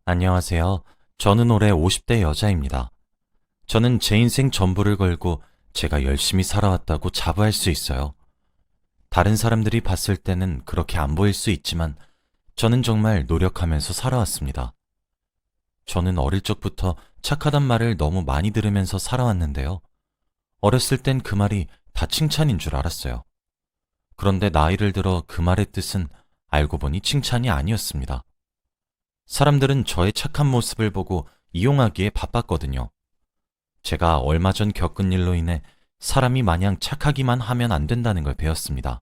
안녕하세요. 저는 올해 50대 여자입니다. 저는 제 인생 전부를 걸고 제가 열심히 살아왔다고 자부할 수 있어요. 다른 사람들이 봤을 때는 그렇게 안 보일 수 있지만 저는 정말 노력하면서 살아왔습니다. 저는 어릴 적부터 착하단 말을 너무 많이 들으면서 살아왔는데요. 어렸을 땐 그 말이 다 칭찬인 줄 알았어요. 그런데 나이를 들어 그 말의 뜻은 알고 보니 칭찬이 아니었습니다. 사람들은 저의 착한 모습을 보고 이용하기에 바빴거든요. 제가 얼마 전 겪은 일로 인해 사람이 마냥 착하기만 하면 안 된다는 걸 배웠습니다.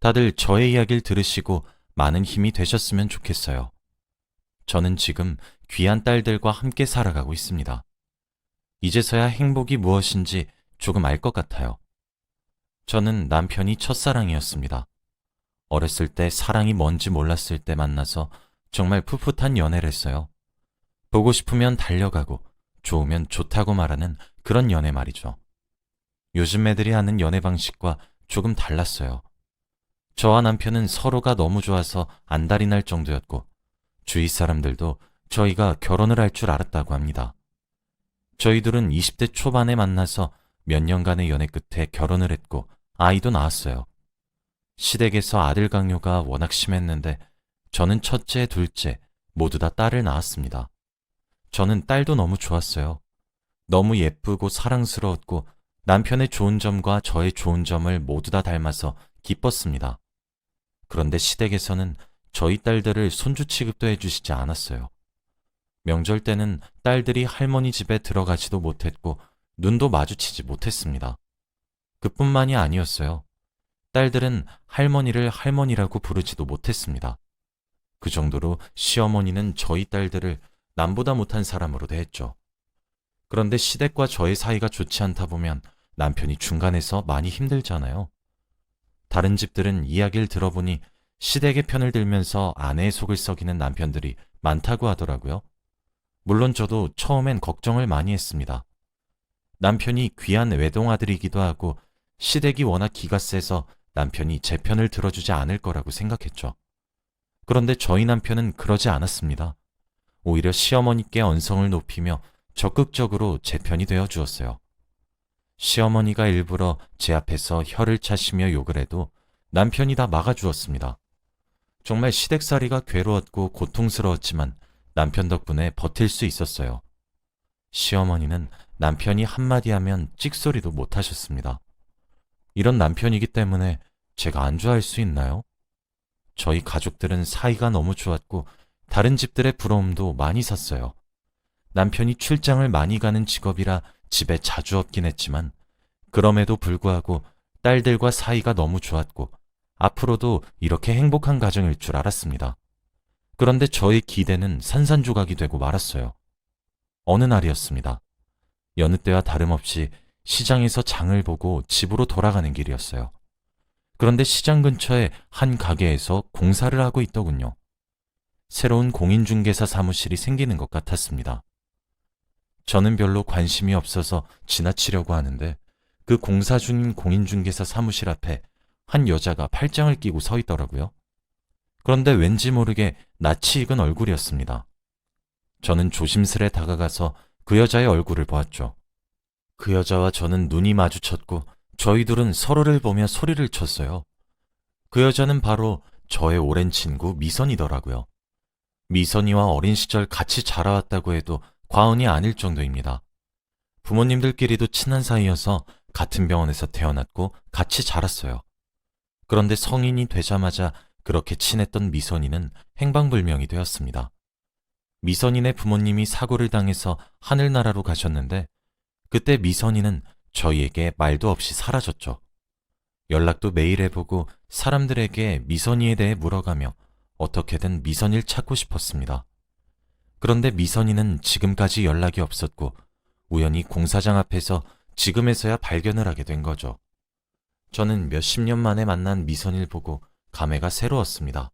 다들 저의 이야기를 들으시고 많은 힘이 되셨으면 좋겠어요. 저는 지금 귀한 딸들과 함께 살아가고 있습니다. 이제서야 행복이 무엇인지 조금 알 것 같아요. 저는 남편이 첫사랑이었습니다. 어렸을 때 사랑이 뭔지 몰랐을 때 만나서 정말 풋풋한 연애를 했어요. 보고 싶으면 달려가고 좋으면 좋다고 말하는 그런 연애 말이죠. 요즘 애들이 하는 연애 방식과 조금 달랐어요. 저와 남편은 서로가 너무 좋아서 안달이 날 정도였고 주위 사람들도 저희가 결혼을 할 줄 알았다고 합니다. 저희들은 20대 초반에 만나서 몇 년간의 연애 끝에 결혼을 했고 아이도 낳았어요. 시댁에서 아들 강요가 워낙 심했는데 저는 첫째, 둘째 모두 다 딸을 낳았습니다. 저는 딸도 너무 좋았어요. 너무 예쁘고 사랑스러웠고 남편의 좋은 점과 저의 좋은 점을 모두 다 닮아서 기뻤습니다. 그런데 시댁에서는 저희 딸들을 손주 취급도 해주시지 않았어요. 명절 때는 딸들이 할머니 집에 들어가지도 못했고 눈도 마주치지 못했습니다. 그뿐만이 아니었어요. 딸들은 할머니를 할머니라고 부르지도 못했습니다. 그 정도로 시어머니는 저희 딸들을 남보다 못한 사람으로 대했죠. 그런데 시댁과 저의 사이가 좋지 않다 보면 남편이 중간에서 많이 힘들잖아요. 다른 집들은 이야기를 들어보니 시댁의 편을 들면서 아내의 속을 썩이는 남편들이 많다고 하더라고요. 물론 저도 처음엔 걱정을 많이 했습니다. 남편이 귀한 외동아들이기도 하고 시댁이 워낙 기가 세서 남편이 제 편을 들어주지 않을 거라고 생각했죠. 그런데 저희 남편은 그러지 않았습니다. 오히려 시어머니께 언성을 높이며 적극적으로 제 편이 되어 주었어요. 시어머니가 일부러 제 앞에서 혀를 차시며 욕을 해도 남편이 다 막아주었습니다. 정말 시댁살이가 괴로웠고 고통스러웠지만 남편 덕분에 버틸 수 있었어요. 시어머니는 남편이 한마디 하면 찍소리도 못 하셨습니다. 이런 남편이기 때문에 제가 안 좋아할 수 있나요? 저희 가족들은 사이가 너무 좋았고 다른 집들의 부러움도 많이 샀어요. 남편이 출장을 많이 가는 직업이라 집에 자주 없긴 했지만 그럼에도 불구하고 딸들과 사이가 너무 좋았고 앞으로도 이렇게 행복한 가정일 줄 알았습니다. 그런데 저의 기대는 산산조각이 되고 말았어요. 어느 날이었습니다. 여느 때와 다름없이 시장에서 장을 보고 집으로 돌아가는 길이었어요. 그런데 시장 근처에 한 가게에서 공사를 하고 있더군요. 새로운 공인중개사 사무실이 생기는 것 같았습니다. 저는 별로 관심이 없어서 지나치려고 하는데 그 공사 중인 공인중개사 사무실 앞에 한 여자가 팔짱을 끼고 서 있더라고요. 그런데 왠지 모르게 낯이 익은 얼굴이었습니다. 저는 조심스레 다가가서 그 여자의 얼굴을 보았죠. 그 여자와 저는 눈이 마주쳤고 저희 둘은 서로를 보며 소리를 쳤어요. 그 여자는 바로 저의 오랜 친구 미선이더라고요. 미선이와 어린 시절 같이 자라왔다고 해도 과언이 아닐 정도입니다. 부모님들끼리도 친한 사이여서 같은 병원에서 태어났고 같이 자랐어요. 그런데 성인이 되자마자 그렇게 친했던 미선이는 행방불명이 되었습니다. 미선이네 부모님이 사고를 당해서 하늘나라로 가셨는데 그때 미선이는 저희에게 말도 없이 사라졌죠. 연락도 매일 해보고 사람들에게 미선이에 대해 물어가며 어떻게든 미선이를 찾고 싶었습니다. 그런데 미선이는 지금까지 연락이 없었고 우연히 공사장 앞에서 지금에서야 발견을 하게 된 거죠. 저는 몇십 년 만에 만난 미선이를 보고 감회가 새로웠습니다.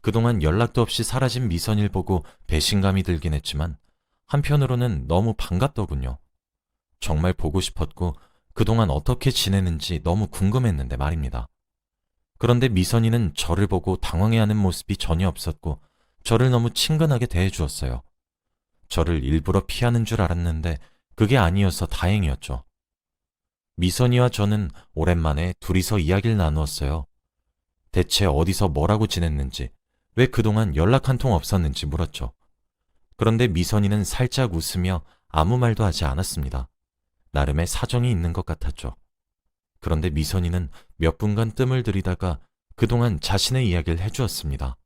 그동안 연락도 없이 사라진 미선이를 보고 배신감이 들긴 했지만 한편으로는 너무 반갑더군요. 정말 보고 싶었고 그동안 어떻게 지내는지 너무 궁금했는데 말입니다. 그런데 미선이는 저를 보고 당황해하는 모습이 전혀 없었고 저를 너무 친근하게 대해주었어요. 저를 일부러 피하는 줄 알았는데 그게 아니어서 다행이었죠. 미선이와 저는 오랜만에 둘이서 이야기를 나누었어요. 대체 어디서 뭐라고 지냈는지, 왜 그동안 연락 한 통 없었는지 물었죠. 그런데 미선이는 살짝 웃으며 아무 말도 하지 않았습니다. 나름의 사정이 있는 것 같았죠. 그런데 미선이는 몇 분간 뜸을 들이다가 그동안 자신의 이야기를 해주었습니다.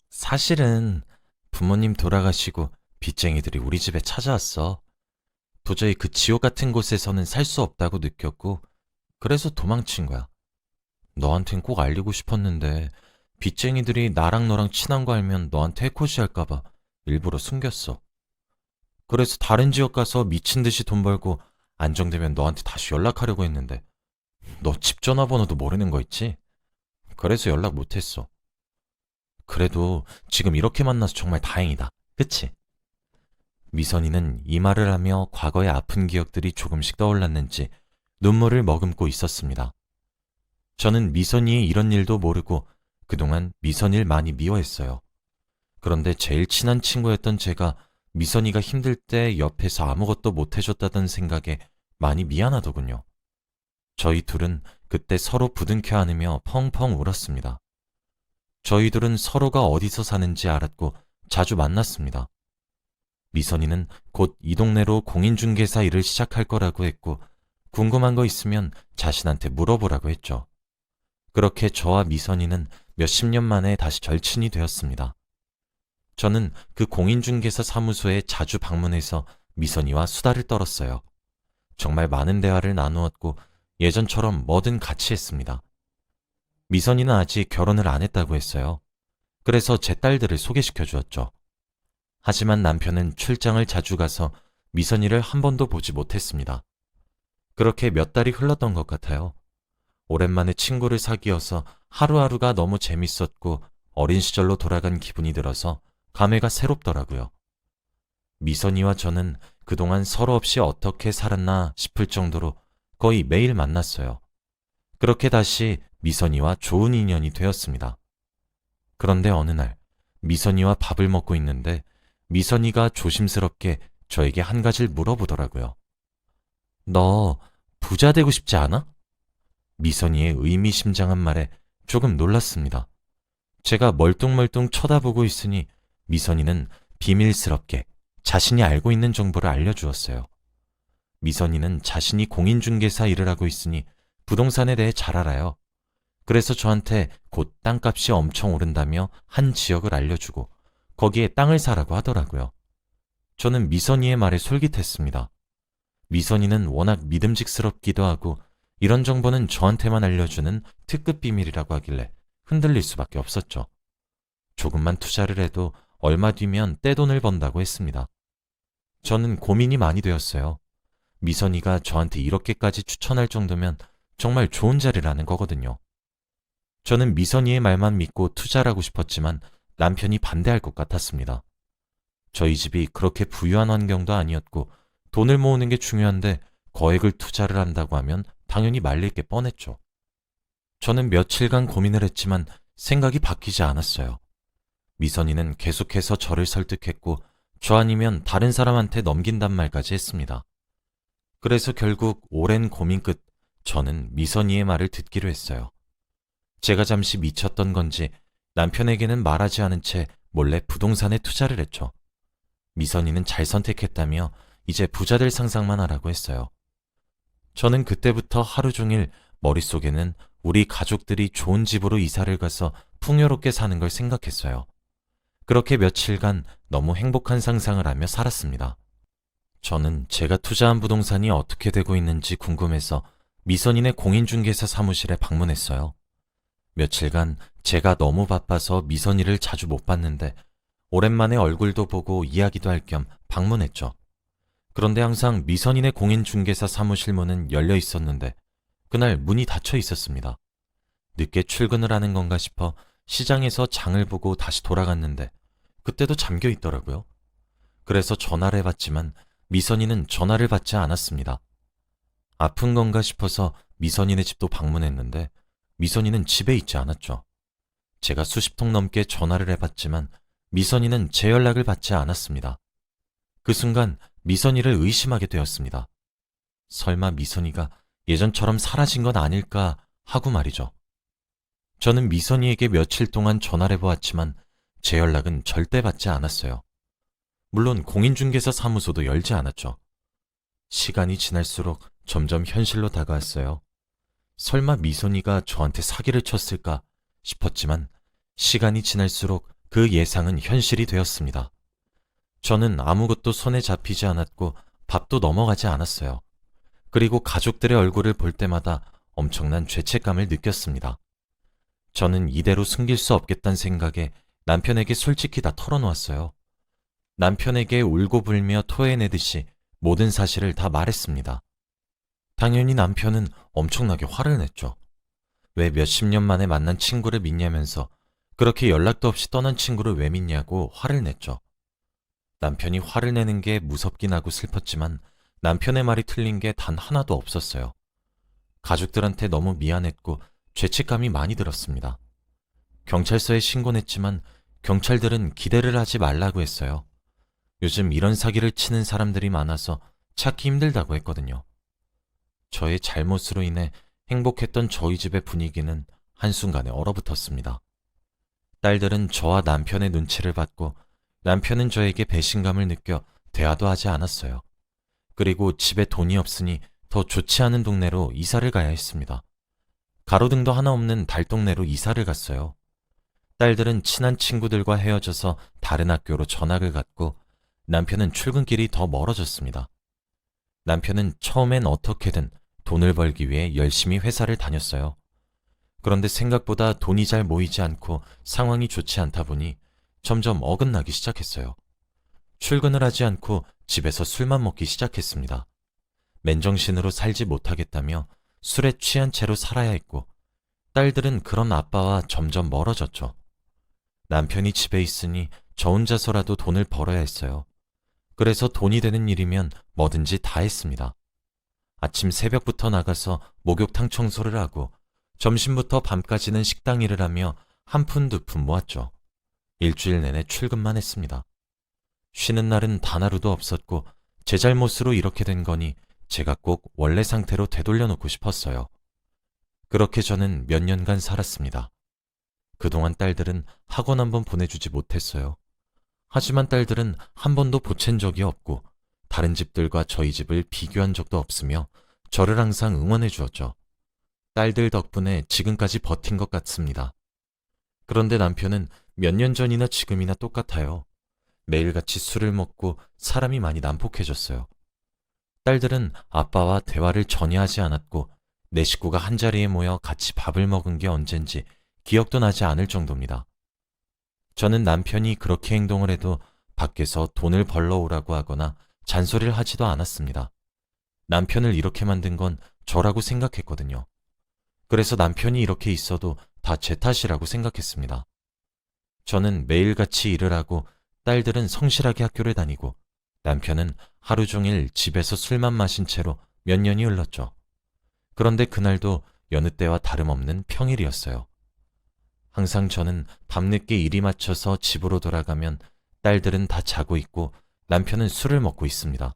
사실은 부모님 돌아가시고 빚쟁이들이 우리 집에 찾아왔어. 도저히 그 지옥 같은 곳에서는 살 수 없다고 느꼈고 그래서 도망친 거야. 너한텐 꼭 알리고 싶었는데 빚쟁이들이 나랑 너랑 친한 거 알면 너한테 해코지할까봐 일부러 숨겼어. 그래서 다른 지역 가서 미친 듯이 돈 벌고 안정되면 너한테 다시 연락하려고 했는데 너 집 전화번호도 모르는 거 있지? 그래서 연락 못했어. 그래도 지금 이렇게 만나서 정말 다행이다. 그치? 미선이는 이 말을 하며 과거의 아픈 기억들이 조금씩 떠올랐는지 눈물을 머금고 있었습니다. 저는 미선이의 이런 일도 모르고 그동안 미선이를 많이 미워했어요. 그런데 제일 친한 친구였던 제가 미선이가 힘들 때 옆에서 아무것도 못해줬다던 생각에 많이 미안하더군요. 저희 둘은 그때 서로 부둥켜 안으며 펑펑 울었습니다. 저희 둘은 서로가 어디서 사는지 알았고 자주 만났습니다. 미선이는 곧 이 동네로 공인중개사 일을 시작할 거라고 했고 궁금한 거 있으면 자신한테 물어보라고 했죠. 그렇게 저와 미선이는 몇십 년 만에 다시 절친이 되었습니다. 저는 그 공인중개사 사무소에 자주 방문해서 미선이와 수다를 떨었어요. 정말 많은 대화를 나누었고 예전처럼 뭐든 같이 했습니다. 미선이는 아직 결혼을 안 했다고 했어요. 그래서 제 딸들을 소개시켜 주었죠. 하지만 남편은 출장을 자주 가서 미선이를 한 번도 보지 못했습니다. 그렇게 몇 달이 흘렀던 것 같아요. 오랜만에 친구를 사귀어서 하루하루가 너무 재밌었고 어린 시절로 돌아간 기분이 들어서 감회가 새롭더라고요. 미선이와 저는 그동안 서로 없이 어떻게 살았나 싶을 정도로 거의 매일 만났어요. 그렇게 다시 미선이와 좋은 인연이 되었습니다. 그런데 어느 날 미선이와 밥을 먹고 있는데 미선이가 조심스럽게 저에게 한 가지를 물어보더라고요. 너 부자 되고 싶지 않아? 미선이의 의미심장한 말에 조금 놀랐습니다. 제가 멀뚱멀뚱 쳐다보고 있으니 미선이는 비밀스럽게 자신이 알고 있는 정보를 알려주었어요. 미선이는 자신이 공인중개사 일을 하고 있으니 부동산에 대해 잘 알아요. 그래서 저한테 곧 땅값이 엄청 오른다며 한 지역을 알려주고 거기에 땅을 사라고 하더라고요. 저는 미선이의 말에 솔깃했습니다. 미선이는 워낙 믿음직스럽기도 하고 이런 정보는 저한테만 알려주는 특급 비밀이라고 하길래 흔들릴 수밖에 없었죠. 조금만 투자를 해도 얼마 뒤면 떼돈을 번다고 했습니다. 저는 고민이 많이 되었어요. 미선이가 저한테 이렇게까지 추천할 정도면 정말 좋은 자리라는 거거든요. 저는 미선이의 말만 믿고 투자를 하고 싶었지만 남편이 반대할 것 같았습니다. 저희 집이 그렇게 부유한 환경도 아니었고 돈을 모으는 게 중요한데 거액을 투자를 한다고 하면 당연히 말릴 게 뻔했죠. 저는 며칠간 고민을 했지만 생각이 바뀌지 않았어요. 미선이는 계속해서 저를 설득했고 저 아니면 다른 사람한테 넘긴단 말까지 했습니다. 그래서 결국 오랜 고민 끝 저는 미선이의 말을 듣기로 했어요. 제가 잠시 미쳤던 건지 남편에게는 말하지 않은 채 몰래 부동산에 투자를 했죠. 미선이는 잘 선택했다며 이제 부자 될 상상만 하라고 했어요. 저는 그때부터 하루 종일 머릿속에는 우리 가족들이 좋은 집으로 이사를 가서 풍요롭게 사는 걸 생각했어요. 그렇게 며칠간 너무 행복한 상상을 하며 살았습니다. 저는 제가 투자한 부동산이 어떻게 되고 있는지 궁금해서 미선이네 공인중개사 사무실에 방문했어요. 며칠간 제가 너무 바빠서 미선이를 자주 못 봤는데 오랜만에 얼굴도 보고 이야기도 할 겸 방문했죠. 그런데 항상 미선이네 공인중개사 사무실 문은 열려 있었는데 그날 문이 닫혀 있었습니다. 늦게 출근을 하는 건가 싶어 시장에서 장을 보고 다시 돌아갔는데 그때도 잠겨 있더라고요. 그래서 전화를 해봤지만 미선이는 전화를 받지 않았습니다. 아픈 건가 싶어서 미선이네 집도 방문했는데 미선이는 집에 있지 않았죠. 제가 수십 통 넘게 전화를 해봤지만 미선이는 제 연락을 받지 않았습니다. 그 순간 미선이를 의심하게 되었습니다. 설마 미선이가 예전처럼 사라진 건 아닐까 하고 말이죠. 저는 미선이에게 며칠 동안 전화를 해보았지만 제 연락은 절대 받지 않았어요. 물론 공인중개사 사무소도 열지 않았죠. 시간이 지날수록 점점 현실로 다가왔어요. 설마 미선이가 저한테 사기를 쳤을까 싶었지만 시간이 지날수록 그 예상은 현실이 되었습니다. 저는 아무것도 손에 잡히지 않았고 밥도 넘어가지 않았어요. 그리고 가족들의 얼굴을 볼 때마다 엄청난 죄책감을 느꼈습니다. 저는 이대로 숨길 수 없겠다는 생각에 남편에게 솔직히 다 털어놓았어요. 남편에게 울고불며 토해내듯이 모든 사실을 다 말했습니다. 당연히 남편은 엄청나게 화를 냈죠. 왜 몇십 년 만에 만난 친구를 믿냐면서 그렇게 연락도 없이 떠난 친구를 왜 믿냐고 화를 냈죠. 남편이 화를 내는 게 무섭긴 하고 슬펐지만 남편의 말이 틀린 게 단 하나도 없었어요. 가족들한테 너무 미안했고 죄책감이 많이 들었습니다. 경찰서에 신고했지만 경찰들은 기대를 하지 말라고 했어요. 요즘 이런 사기를 치는 사람들이 많아서 찾기 힘들다고 했거든요. 저의 잘못으로 인해 행복했던 저희 집의 분위기는 한순간에 얼어붙었습니다. 딸들은 저와 남편의 눈치를 받고 남편은 저에게 배신감을 느껴 대화도 하지 않았어요. 그리고 집에 돈이 없으니 더 좋지 않은 동네로 이사를 가야 했습니다. 가로등도 하나 없는 달동네로 이사를 갔어요. 딸들은 친한 친구들과 헤어져서 다른 학교로 전학을 갔고 남편은 출근길이 더 멀어졌습니다. 남편은 처음엔 어떻게든 돈을 벌기 위해 열심히 회사를 다녔어요. 그런데 생각보다 돈이 잘 모이지 않고 상황이 좋지 않다 보니 점점 어긋나기 시작했어요. 출근을 하지 않고 집에서 술만 먹기 시작했습니다. 맨정신으로 살지 못하겠다며 술에 취한 채로 살아야 했고 딸들은 그런 아빠와 점점 멀어졌죠. 남편이 집에 있으니 저 혼자서라도 돈을 벌어야 했어요. 그래서 돈이 되는 일이면 뭐든지 다 했습니다. 아침 새벽부터 나가서 목욕탕 청소를 하고 점심부터 밤까지는 식당 일을 하며 한 푼 두 푼 모았죠. 일주일 내내 출근만 했습니다. 쉬는 날은 단 하루도 없었고 제 잘못으로 이렇게 된 거니 제가 꼭 원래 상태로 되돌려놓고 싶었어요. 그렇게 저는 몇 년간 살았습니다. 그동안 딸들은 학원 한 번 보내주지 못했어요. 하지만 딸들은 한 번도 보챈 적이 없고 다른 집들과 저희 집을 비교한 적도 없으며 저를 항상 응원해 주었죠. 딸들 덕분에 지금까지 버틴 것 같습니다. 그런데 남편은 몇 년 전이나 지금이나 똑같아요. 매일같이 술을 먹고 사람이 많이 난폭해졌어요. 딸들은 아빠와 대화를 전혀 하지 않았고 내 식구가 한자리에 모여 같이 밥을 먹은 게 언젠지 기억도 나지 않을 정도입니다. 저는 남편이 그렇게 행동을 해도 밖에서 돈을 벌러 오라고 하거나 잔소리를 하지도 않았습니다. 남편을 이렇게 만든 건 저라고 생각했거든요. 그래서 남편이 이렇게 있어도 다 제 탓이라고 생각했습니다. 저는 매일같이 일을 하고 딸들은 성실하게 학교를 다니고 남편은 하루 종일 집에서 술만 마신 채로 몇 년이 흘렀죠. 그런데 그날도 여느 때와 다름없는 평일이었어요. 항상 저는 밤늦게 일이 마쳐서 집으로 돌아가면 딸들은 다 자고 있고 남편은 술을 먹고 있습니다.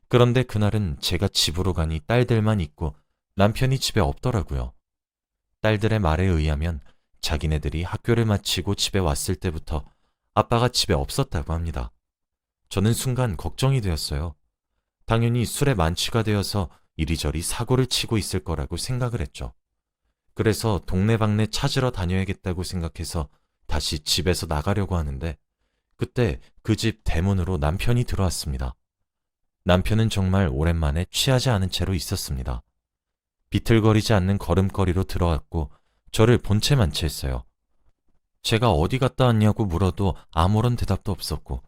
그런데 그날은 제가 집으로 가니 딸들만 있고 남편이 집에 없더라고요. 딸들의 말에 의하면 자기네들이 학교를 마치고 집에 왔을 때부터 아빠가 집에 없었다고 합니다. 저는 순간 걱정이 되었어요. 당연히 술에 만취가 되어서 이리저리 사고를 치고 있을 거라고 생각을 했죠. 그래서 동네방네 찾으러 다녀야겠다고 생각해서 다시 집에서 나가려고 하는데 그때 그 집 대문으로 남편이 들어왔습니다. 남편은 정말 오랜만에 취하지 않은 채로 있었습니다. 비틀거리지 않는 걸음걸이로 들어왔고 저를 본체 만취했어요. 제가 어디 갔다 왔냐고 물어도 아무런 대답도 없었고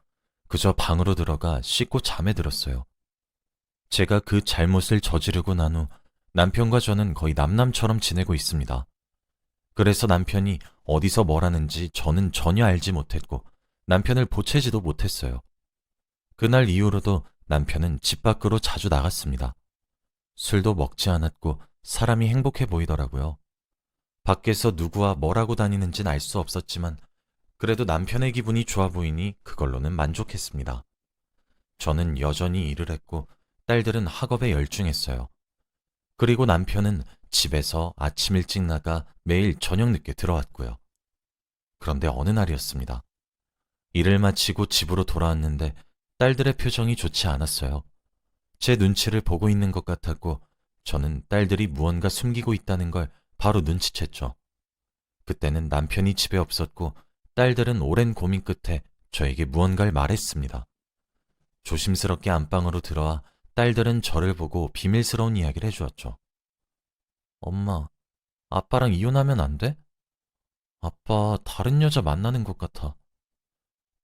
그저 방으로 들어가 씻고 잠에 들었어요. 제가 그 잘못을 저지르고 난 후 남편과 저는 거의 남남처럼 지내고 있습니다. 그래서 남편이 어디서 뭘 하는지 저는 전혀 알지 못했고 남편을 보채지도 못했어요. 그날 이후로도 남편은 집 밖으로 자주 나갔습니다. 술도 먹지 않았고 사람이 행복해 보이더라고요. 밖에서 누구와 뭘 하고 다니는지는 알 수 없었지만 그래도 남편의 기분이 좋아 보이니 그걸로는 만족했습니다. 저는 여전히 일을 했고 딸들은 학업에 열중했어요. 그리고 남편은 집에서 아침 일찍 나가 매일 저녁 늦게 들어왔고요. 그런데 어느 날이었습니다. 일을 마치고 집으로 돌아왔는데 딸들의 표정이 좋지 않았어요. 제 눈치를 보고 있는 것 같았고 저는 딸들이 무언가 숨기고 있다는 걸 바로 눈치챘죠. 그때는 남편이 집에 없었고 딸들은 오랜 고민 끝에 저에게 무언가를 말했습니다. 조심스럽게 안방으로 들어와 딸들은 저를 보고 비밀스러운 이야기를 해주었죠. 엄마, 아빠랑 이혼하면 안 돼? 아빠 다른 여자 만나는 것 같아.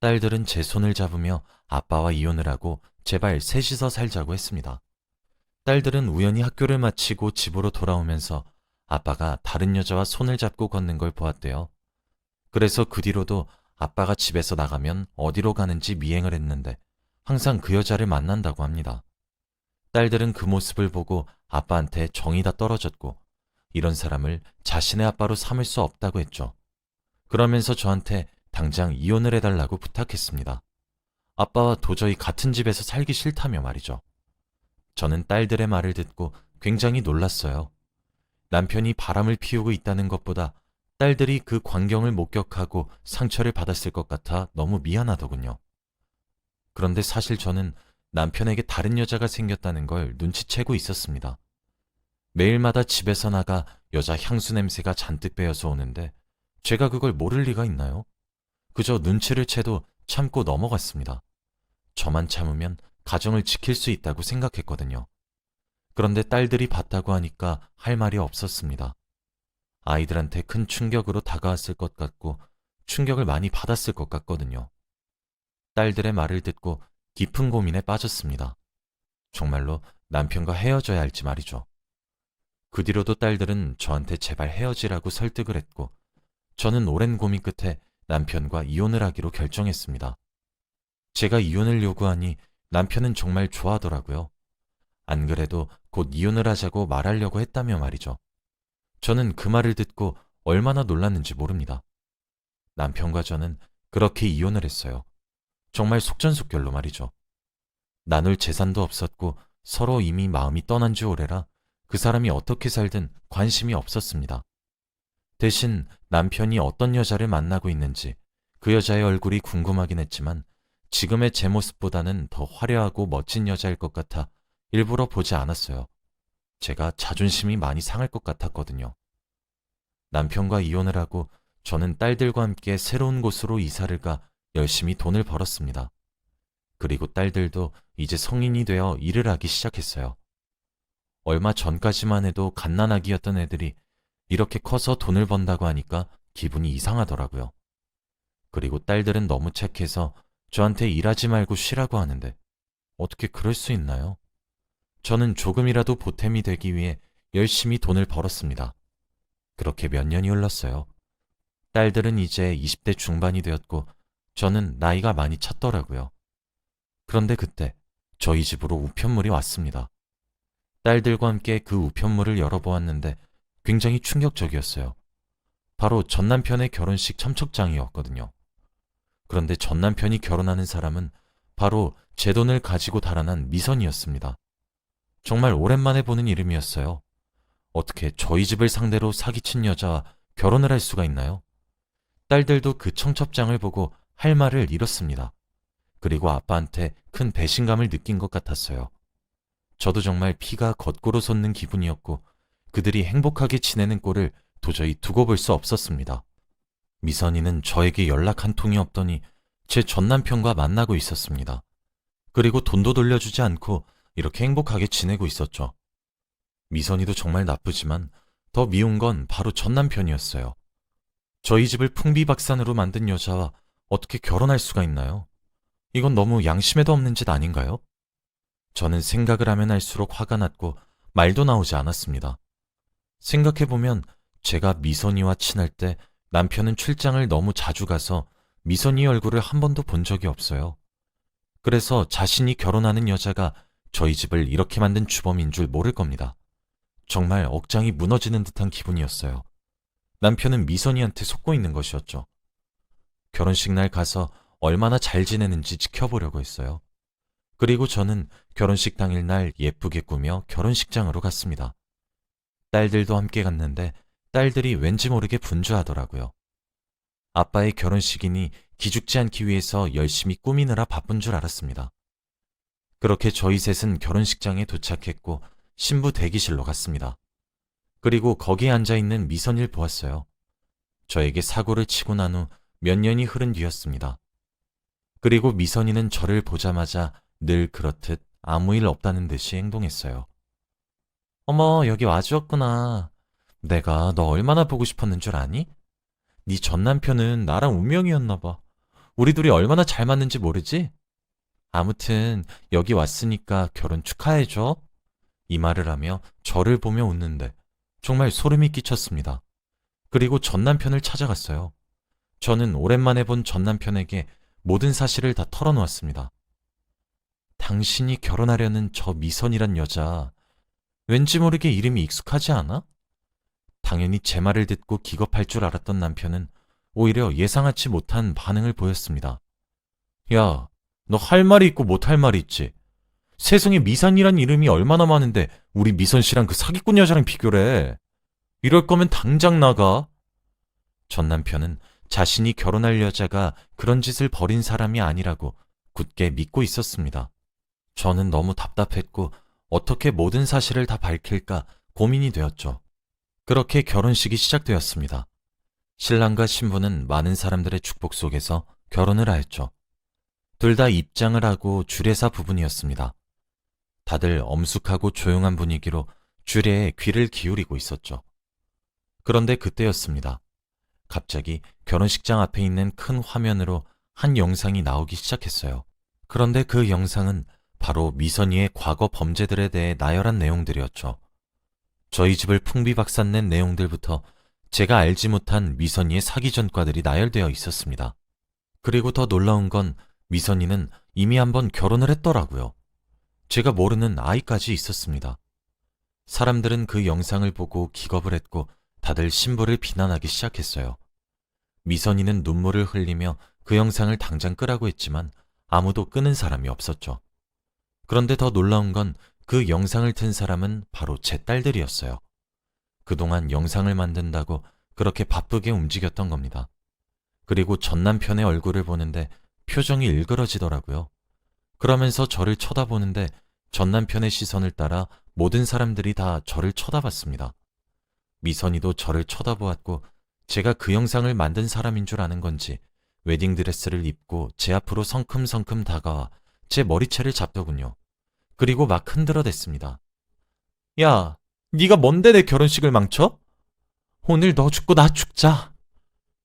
딸들은 제 손을 잡으며 아빠와 이혼을 하고 제발 셋이서 살자고 했습니다. 딸들은 우연히 학교를 마치고 집으로 돌아오면서 아빠가 다른 여자와 손을 잡고 걷는 걸 보았대요. 그래서 그 뒤로도 아빠가 집에서 나가면 어디로 가는지 미행을 했는데 항상 그 여자를 만난다고 합니다. 딸들은 그 모습을 보고 아빠한테 정이 다 떨어졌고 이런 사람을 자신의 아빠로 삼을 수 없다고 했죠. 그러면서 저한테 당장 이혼을 해달라고 부탁했습니다. 아빠와 도저히 같은 집에서 살기 싫다며 말이죠. 저는 딸들의 말을 듣고 굉장히 놀랐어요. 남편이 바람을 피우고 있다는 것보다 딸들이 그 광경을 목격하고 상처를 받았을 것 같아 너무 미안하더군요. 그런데 사실 저는 남편에게 다른 여자가 생겼다는 걸 눈치채고 있었습니다. 매일마다 집에서 나가 여자 향수 냄새가 잔뜩 배어서 오는데 제가 그걸 모를 리가 있나요? 그저 눈치를 채도 참고 넘어갔습니다. 저만 참으면 가정을 지킬 수 있다고 생각했거든요. 그런데 딸들이 봤다고 하니까 할 말이 없었습니다. 아이들한테 큰 충격으로 다가왔을 것 같고 충격을 많이 받았을 것 같거든요. 딸들의 말을 듣고 깊은 고민에 빠졌습니다. 정말로 남편과 헤어져야 할지 말이죠. 그 뒤로도 딸들은 저한테 제발 헤어지라고 설득을 했고 저는 오랜 고민 끝에 남편과 이혼을 하기로 결정했습니다. 제가 이혼을 요구하니 남편은 정말 좋아하더라고요. 안 그래도 곧 이혼을 하자고 말하려고 했다며 말이죠. 저는 그 말을 듣고 얼마나 놀랐는지 모릅니다. 남편과 저는 그렇게 이혼을 했어요. 정말 속전속결로 말이죠. 나눌 재산도 없었고 서로 이미 마음이 떠난 지 오래라 그 사람이 어떻게 살든 관심이 없었습니다. 대신 남편이 어떤 여자를 만나고 있는지 그 여자의 얼굴이 궁금하긴 했지만 지금의 제 모습보다는 더 화려하고 멋진 여자일 것 같아 일부러 보지 않았어요. 제가 자존심이 많이 상할 것 같았거든요. 남편과 이혼을 하고 저는 딸들과 함께 새로운 곳으로 이사를 가 열심히 돈을 벌었습니다. 그리고 딸들도 이제 성인이 되어 일을 하기 시작했어요. 얼마 전까지만 해도 갓난아기였던 애들이 이렇게 커서 돈을 번다고 하니까 기분이 이상하더라고요. 그리고 딸들은 너무 착해서 저한테 일하지 말고 쉬라고 하는데 어떻게 그럴 수 있나요? 저는 조금이라도 보탬이 되기 위해 열심히 돈을 벌었습니다. 그렇게 몇 년이 흘렀어요. 딸들은 이제 20대 중반이 되었고 저는 나이가 많이 찼더라고요. 그런데 그때 저희 집으로 우편물이 왔습니다. 딸들과 함께 그 우편물을 열어보았는데 굉장히 충격적이었어요. 바로 전남편의 결혼식 참석장이었거든요. 그런데 전남편이 결혼하는 사람은 바로 제 돈을 가지고 달아난 미선이었습니다. 정말 오랜만에 보는 이름이었어요. 어떻게 저희 집을 상대로 사기친 여자와 결혼을 할 수가 있나요? 딸들도 그 청첩장을 보고 할 말을 잃었습니다. 그리고 아빠한테 큰 배신감을 느낀 것 같았어요. 저도 정말 피가 거꾸로 솟는 기분이었고 그들이 행복하게 지내는 꼴을 도저히 두고 볼 수 없었습니다. 미선이는 저에게 연락 한 통이 없더니 제 전남편과 만나고 있었습니다. 그리고 돈도 돌려주지 않고 이렇게 행복하게 지내고 있었죠. 미선이도 정말 나쁘지만 더 미운 건 바로 전남편이었어요. 저희 집을 풍비박산으로 만든 여자와 어떻게 결혼할 수가 있나요? 이건 너무 양심에도 없는 짓 아닌가요? 저는 생각을 하면 할수록 화가 났고 말도 나오지 않았습니다. 생각해보면 제가 미선이와 친할 때 남편은 출장을 너무 자주 가서 미선이 얼굴을 한 번도 본 적이 없어요. 그래서 자신이 결혼하는 여자가 저희 집을 이렇게 만든 주범인 줄 모를 겁니다. 정말 억장이 무너지는 듯한 기분이었어요. 남편은 미선이한테 속고 있는 것이었죠. 결혼식 날 가서 얼마나 잘 지내는지 지켜보려고 했어요. 그리고 저는 결혼식 당일 날 예쁘게 꾸며 결혼식장으로 갔습니다. 딸들도 함께 갔는데 딸들이 왠지 모르게 분주하더라고요. 아빠의 결혼식이니 기죽지 않기 위해서 열심히 꾸미느라 바쁜 줄 알았습니다. 그렇게 저희 셋은 결혼식장에 도착했고 신부 대기실로 갔습니다. 그리고 거기에 앉아있는 미선이를 보았어요. 저에게 사고를 치고 난 후 몇 년이 흐른 뒤였습니다. 그리고 미선이는 저를 보자마자 늘 그렇듯 아무 일 없다는 듯이 행동했어요. 어머, 여기 와주었구나. 내가 너 얼마나 보고 싶었는 줄 아니? 네 전 남편은 나랑 운명이었나 봐. 우리 둘이 얼마나 잘 맞는지 모르지? 아무튼 여기 왔으니까 결혼 축하해줘. 이 말을 하며 저를 보며 웃는데 정말 소름이 끼쳤습니다. 그리고 전 남편을 찾아갔어요. 저는 오랜만에 본 전 남편에게 모든 사실을 다 털어놓았습니다. 당신이 결혼하려는 저 미선이란 여자, 왠지 모르게 이름이 익숙하지 않아? 당연히 제 말을 듣고 기겁할 줄 알았던 남편은 오히려 예상하지 못한 반응을 보였습니다. 야, 너 할 말이 있고 못할 말이 있지. 세상에 미선이란 이름이 얼마나 많은데 우리 미선 씨랑 그 사기꾼 여자랑 비교를 해. 이럴 거면 당장 나가. 전 남편은 자신이 결혼할 여자가 그런 짓을 벌인 사람이 아니라고 굳게 믿고 있었습니다. 저는 너무 답답했고 어떻게 모든 사실을 다 밝힐까 고민이 되었죠. 그렇게 결혼식이 시작되었습니다. 신랑과 신부는 많은 사람들의 축복 속에서 결혼을 하였죠. 둘 다 입장을 하고 주례사 부분이었습니다. 다들 엄숙하고 조용한 분위기로 주례에 귀를 기울이고 있었죠. 그런데 그때였습니다. 갑자기 결혼식장 앞에 있는 큰 화면으로 한 영상이 나오기 시작했어요. 그런데 그 영상은 바로 미선이의 과거 범죄들에 대해 나열한 내용들이었죠. 저희 집을 풍비박산낸 내용들부터 제가 알지 못한 미선이의 사기 전과들이 나열되어 있었습니다. 그리고 더 놀라운 건 미선이는 이미 한번 결혼을 했더라고요. 제가 모르는 아이까지 있었습니다. 사람들은 그 영상을 보고 기겁을 했고 다들 신부를 비난하기 시작했어요. 미선이는 눈물을 흘리며 그 영상을 당장 끄라고 했지만 아무도 끄는 사람이 없었죠. 그런데 더 놀라운 건 그 영상을 튼 사람은 바로 제 딸들이었어요. 그동안 영상을 만든다고 그렇게 바쁘게 움직였던 겁니다. 그리고 전 남편의 얼굴을 보는데 표정이 일그러지더라고요. 그러면서 저를 쳐다보는데 전 남편의 시선을 따라 모든 사람들이 다 저를 쳐다봤습니다. 미선이도 저를 쳐다보았고 제가 그 영상을 만든 사람인 줄 아는 건지 웨딩드레스를 입고 제 앞으로 성큼성큼 다가와 제 머리채를 잡더군요. 그리고 막 흔들어댔습니다. 야, 네가 뭔데 내 결혼식을 망쳐? 오늘 너 죽고 나 죽자.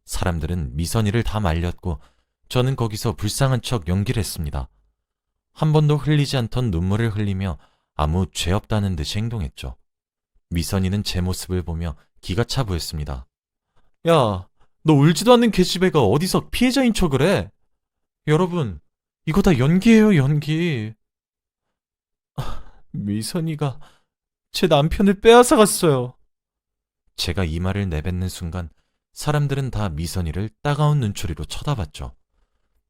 사람들은 미선이를 다 말렸고 저는 거기서 불쌍한 척 연기를 했습니다. 한 번도 흘리지 않던 눈물을 흘리며 아무 죄 없다는 듯이 행동했죠. 미선이는 제 모습을 보며 기가 차 보였습니다. 야, 너 울지도 않는 계집애가 어디서 피해자인 척을 해? 여러분, 이거 다 연기예요, 연기. 미선이가 제 남편을 빼앗아갔어요. 제가 이 말을 내뱉는 순간 사람들은 다 미선이를 따가운 눈초리로 쳐다봤죠.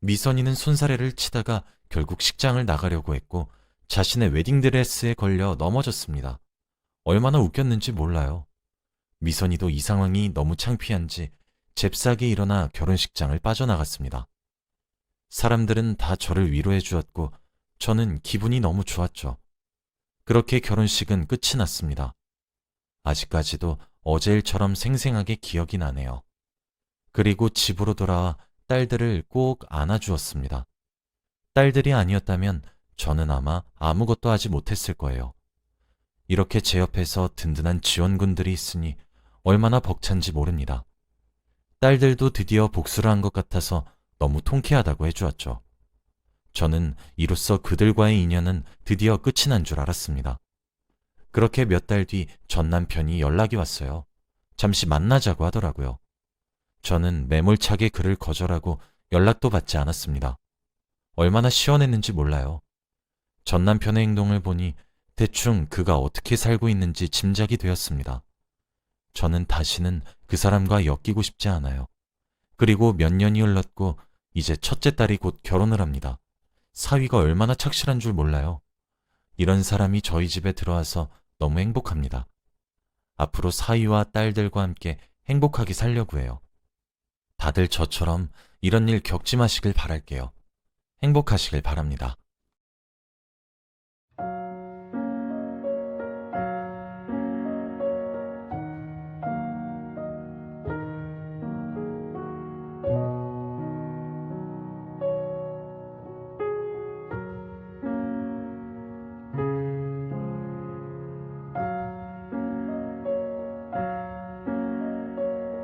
미선이는 손사래를 치다가 결국 식장을 나가려고 했고 자신의 웨딩드레스에 걸려 넘어졌습니다. 얼마나 웃겼는지 몰라요. 미선이도 이 상황이 너무 창피한지 잽싸게 일어나 결혼식장을 빠져나갔습니다. 사람들은 다 저를 위로해 주었고 저는 기분이 너무 좋았죠. 그렇게 결혼식은 끝이 났습니다. 아직까지도 어제 일처럼 생생하게 기억이 나네요. 그리고 집으로 돌아와 딸들을 꼭 안아주었습니다. 딸들이 아니었다면 저는 아마 아무것도 하지 못했을 거예요. 이렇게 제 옆에서 든든한 지원군들이 있으니 얼마나 벅찬지 모릅니다. 딸들도 드디어 복수를 한 것 같아서 너무 통쾌하다고 해주었죠. 저는 이로써 그들과의 인연은 드디어 끝이 난 줄 알았습니다. 그렇게 몇 달 뒤 전 남편이 연락이 왔어요. 잠시 만나자고 하더라고요. 저는 매몰차게 그를 거절하고 연락도 받지 않았습니다. 얼마나 시원했는지 몰라요. 전 남편의 행동을 보니 대충 그가 어떻게 살고 있는지 짐작이 되었습니다. 저는 다시는 그 사람과 엮이고 싶지 않아요. 그리고 몇 년이 흘렀고 이제 첫째 딸이 곧 결혼을 합니다. 사위가 얼마나 착실한 줄 몰라요. 이런 사람이 저희 집에 들어와서 너무 행복합니다. 앞으로 사위와 딸들과 함께 행복하게 살려고 해요. 다들 저처럼 이런 일 겪지 마시길 바랄게요. 행복하시길 바랍니다.